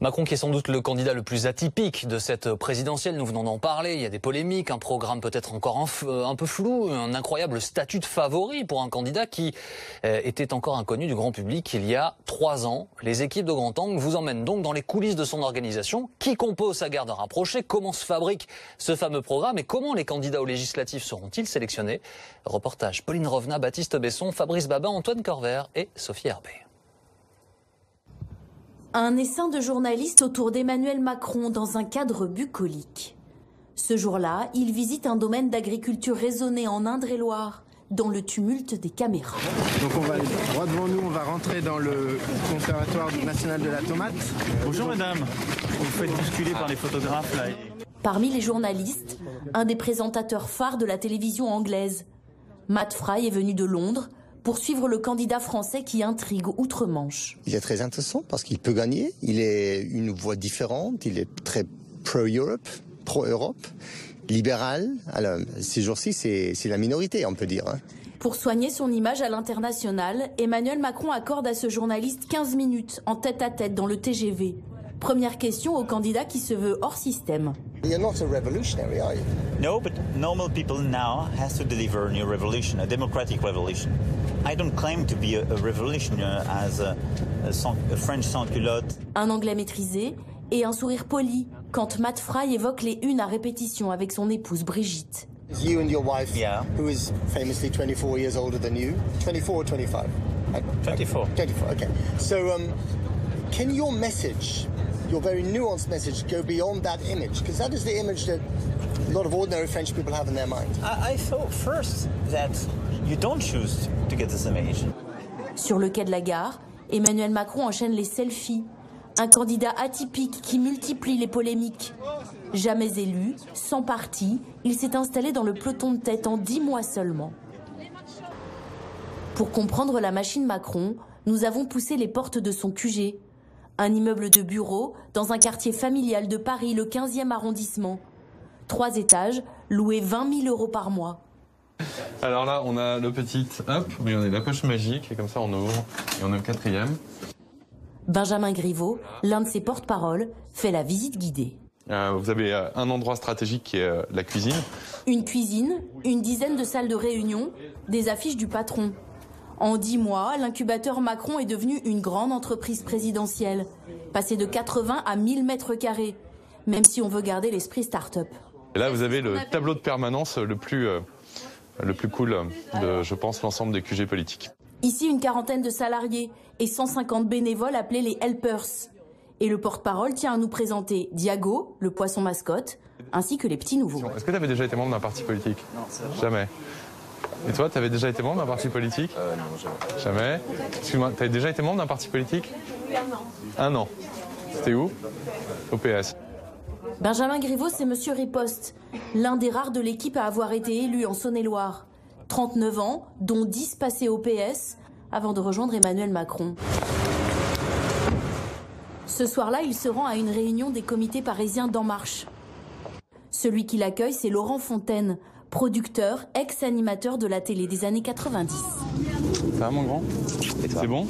Macron qui est sans doute le candidat le plus atypique de cette présidentielle, nous venons d'en parler, il y a des polémiques, un programme peut-être encore un peu flou, un incroyable statut de favori pour un candidat qui était encore inconnu du grand public il y a 3 ans. Les équipes de Grand Angle vous emmènent donc dans les coulisses de son organisation, qui compose sa garde rapprochée, comment se fabrique ce fameux programme et comment les candidats aux législatives seront-ils sélectionnés. Reportage Pauline Rovna, Baptiste Besson, Fabrice Babin, Antoine Corvert et Sophie Herbet. Un essaim de journalistes autour d'Emmanuel Macron dans un cadre bucolique. Ce jour-là, il visite un domaine d'agriculture raisonnée en Indre-et-Loire, dans le tumulte des caméras. Donc on va aller droit devant nous, on va rentrer dans le conservatoire national de la tomate. Bonjour madame, vous faites bousculer par les photographes là. Parmi les journalistes, un des présentateurs phares de la télévision anglaise. Matt Fry est venu de Londres pour suivre le candidat français qui intrigue outre-Manche. Il est très intéressant parce qu'il peut gagner. Il est une voix différente. Il est très pro-Europe, pro-Europe, libéral. Alors, ces jours-ci, c'est la minorité, on peut dire. Pour soigner son image à l'international, Emmanuel Macron accorde à ce journaliste 15 minutes en tête-à-tête dans le TGV. Première question au candidat qui se veut hors système. You're not a revolutionary, are you? No, but normal people now has to deliver a new revolution, a democratic revolution. I don't claim to be a revolutionary as a French sans-culotte. Un anglais maîtrisé et un sourire poli quand Matt Fry évoque les unes à répétition avec son épouse Brigitte. You and your wife, who is famously 24 years older than you. 24 or 25? 24. 24, okay. So, can your message, your very nuanced message, go beyond that image? Because that is the image that a lot of ordinary French people have in their mind. I thought first that you don't choose to get this image. Sur le quai de la gare, Emmanuel Macron enchaîne les selfies. Un candidat atypique qui multiplie les polémiques. Jamais élu, sans parti, il s'est installé dans le peloton de tête en 10 mois seulement. Pour comprendre la machine Macron, nous avons poussé les portes de son QG. Un immeuble de bureaux dans un quartier familial de Paris, le 15e arrondissement. 3 étages, loués 20 000 € par mois. Alors là, on a le petit, hop, mais on a la poche magique, et comme ça on ouvre, et on a le 4e. Benjamin Griveaux, l'un de ses porte-paroles, fait la visite guidée. Vous avez un endroit stratégique qui est la cuisine. Une cuisine, une dizaine de salles de réunion, des affiches du patron. En 10 mois, l'incubateur Macron est devenu une grande entreprise présidentielle, passé de 80 à 1000 mètres carrés, même si on veut garder l'esprit start-up. Et là, vous avez le tableau de permanence le plus cool de, je pense, l'ensemble des QG politiques. Ici, une quarantaine de salariés et 150 bénévoles appelés les helpers. Et le porte-parole tient à nous présenter Diago, le poisson mascotte, ainsi que les petits nouveaux. Est-ce que tu avais déjà été membre d'un parti politique? Non, jamais. Et toi, tu avais déjà été membre d'un parti politique? Non, jamais. Jamais. Excuse-moi, tu avais déjà été membre d'un parti politique? Un an. C'était où? Au PS. Benjamin Griveaux, c'est Monsieur Riposte, l'un des rares de l'équipe à avoir été élu en Saône-et-Loire. 39 ans, dont 10 passés au PS, avant de rejoindre Emmanuel Macron. Ce soir-là, il se rend à une réunion des comités parisiens d'En Marche. Celui qui l'accueille, c'est Laurent Fontaine, producteur, ex-animateur de la télé des années 90. Ça va, mon grand? C'est bon?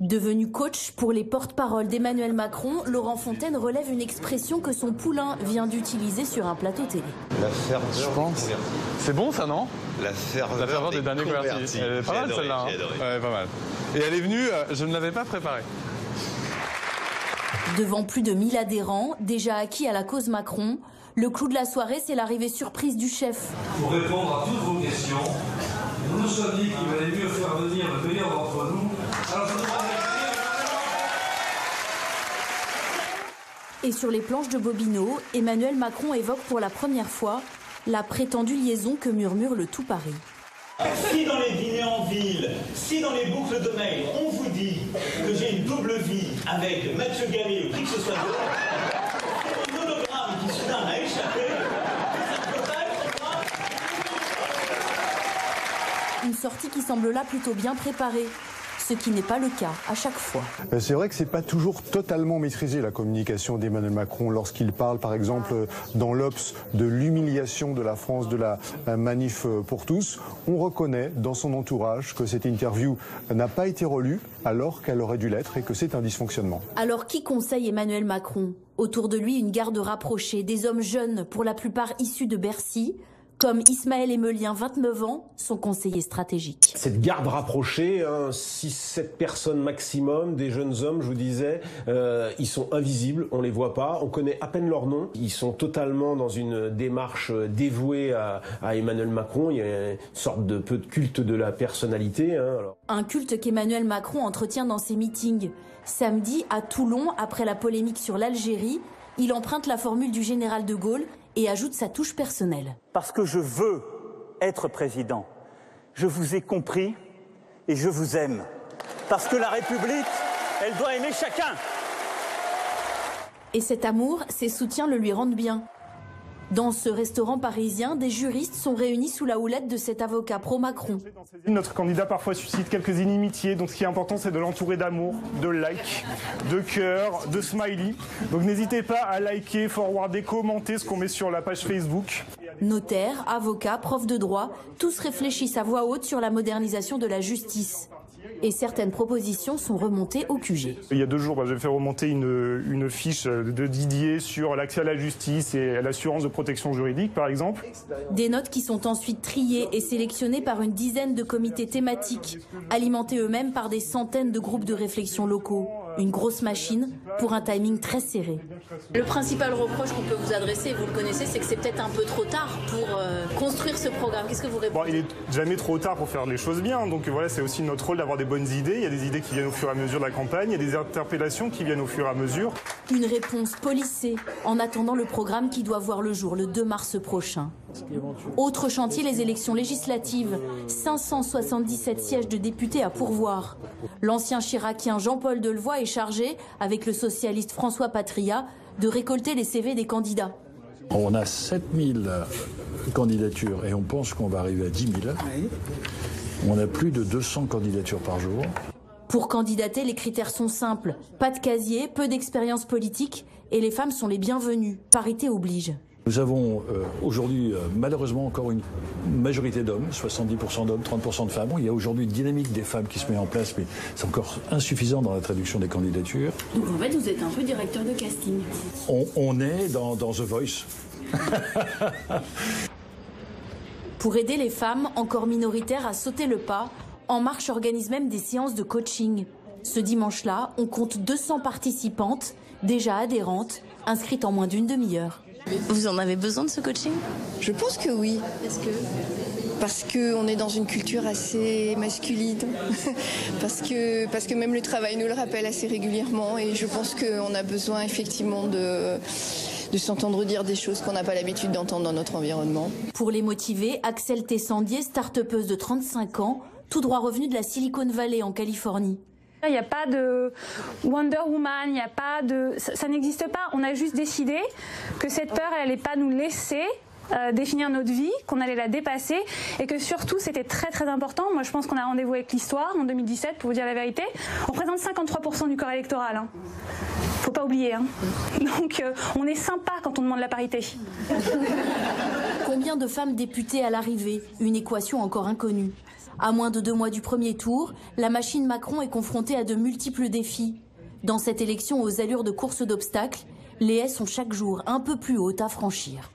Devenu coach pour les porte-paroles d'Emmanuel Macron, Laurent Fontaine relève une expression que son poulain vient d'utiliser sur un plateau télé. La ferveur, je pense. C'est bon, ça, non? La ferveur des derniers convertis. Elle est pas mal, celle-là. Ouais, pas mal. Et elle est venue, je ne l'avais pas préparée. Devant plus de 1000 adhérents, déjà acquis à la cause Macron, le clou de la soirée, c'est l'arrivée surprise du chef. Pour répondre à toutes vos questions, nous nous sommes dit qu'il valait mieux faire venir le meilleur d'entre nous. Alors je Et sur les planches de Bobino, Emmanuel Macron évoque pour la première fois la prétendue liaison que murmure le tout Paris. Si dans les dîners en ville, si dans les boucles de mail, on vous dit que j'ai une double vie avec Mathieu Gallet ou qui que ce soit d'autre, c'est un monogramme qui soudain m'a échappé. Une sortie qui semble là plutôt bien préparée. ce qui n'est pas le cas à chaque fois. C'est vrai que c'est pas toujours totalement maîtrisé la communication d'Emmanuel Macron lorsqu'il parle par exemple dans l'Obs de l'humiliation de la France de la manif pour tous. On reconnaît dans son entourage que cette interview n'a pas été relue alors qu'elle aurait dû l'être et que c'est un dysfonctionnement. Alors qui conseille Emmanuel Macron? Autour de lui, une garde rapprochée, des hommes jeunes, pour la plupart issus de Bercy, comme Ismaël Emelien, 29 ans, son conseiller stratégique. Cette garde rapprochée, 6-7 personnes maximum, des jeunes hommes, je vous disais, ils sont invisibles, on les voit pas, on connaît à peine leur nom. Ils sont totalement dans une démarche dévouée à Emmanuel Macron. Il y a une sorte de peu de culte de la personnalité. Un culte qu'Emmanuel Macron entretient dans ses meetings. Samedi, à Toulon, après la polémique sur l'Algérie, il emprunte la formule du général de Gaulle et ajoute sa touche personnelle. Parce que je veux être président. Je vous ai compris et je vous aime. Parce que la République, elle doit aimer chacun. Et cet amour, ses soutiens le lui rendent bien. Dans ce restaurant parisien, des juristes sont réunis sous la houlette de cet avocat pro-Macron. Notre candidat parfois suscite quelques inimitiés, donc ce qui est important c'est de l'entourer d'amour, de likes, de cœurs, de smileys. Donc n'hésitez pas à liker, forwarder, commenter ce qu'on met sur la page Facebook. Notaires, avocats, profs de droit, tous réfléchissent à voix haute sur la modernisation de la justice. Et certaines propositions sont remontées au QG. Il y a 2 jours, j'ai fait remonter une fiche de Didier sur l'accès à la justice et à l'assurance de protection juridique, par exemple. Des notes qui sont ensuite triées et sélectionnées par une dizaine de comités thématiques, alimentés eux-mêmes par des centaines de groupes de réflexion locaux. Une grosse machine pour un timing très serré. Le principal reproche qu'on peut vous adresser, vous le connaissez, c'est que c'est peut-être un peu trop tard pour construire ce programme. Qu'est-ce que vous répondez? Il est jamais trop tard pour faire les choses bien. Donc voilà, c'est aussi notre rôle d'avoir des bonnes idées. Il y a des idées qui viennent au fur et à mesure de la campagne. Il y a des interpellations qui viennent au fur et à mesure. Une réponse policée en attendant le programme qui doit voir le jour le 2 mars prochain. Autre chantier, les élections législatives. 577 sièges de députés à pourvoir. L'ancien chiracien Jean-Paul Delevoye est chargé, avec le socialiste François Patria, de récolter les CV des candidats. On a 7000 candidatures et on pense qu'on va arriver à 10 000. On a plus de 200 candidatures par jour. Pour candidater, les critères sont simples. Pas de casier, peu d'expérience politique et les femmes sont les bienvenues. Parité oblige. Nous avons aujourd'hui malheureusement encore une majorité d'hommes, 70% d'hommes, 30% de femmes. Il y a aujourd'hui une dynamique des femmes qui se met en place, mais c'est encore insuffisant dans la traduction des candidatures. Donc en fait, vous êtes un peu directeur de casting. On est dans The Voice. Pour aider les femmes, encore minoritaires, à sauter le pas, En Marche organise même des séances de coaching. Ce dimanche-là, on compte 200 participantes, déjà adhérentes, inscrites en moins d'une demi-heure. Vous en avez besoin de ce coaching ? Je pense que oui. Parce qu'on est dans une culture assez masculine. parce que même le travail nous le rappelle assez régulièrement. Et je pense qu'on a besoin effectivement de s'entendre dire des choses qu'on n'a pas l'habitude d'entendre dans notre environnement. Pour les motiver, Axel Tessandier, start-upeuse de 35 ans, tout droit revenue de la Silicon Valley en Californie. Il n'y a pas de Wonder Woman, il n'y a pas de... Ça n'existe pas. On a juste décidé que cette peur, elle n'allait pas nous laisser définir notre vie, qu'on allait la dépasser et que surtout, c'était très très important. Moi, je pense qu'on a rendez-vous avec l'histoire en 2017, pour vous dire la vérité. On représente 53% du corps électoral. Faut pas oublier. Donc, on est sympa quand on demande la parité. Combien de femmes députées à l'arrivée ? Une équation encore inconnue. À moins de 2 mois du premier tour, la machine Macron est confrontée à de multiples défis. Dans cette élection aux allures de course d'obstacles, les haies sont chaque jour un peu plus hautes à franchir.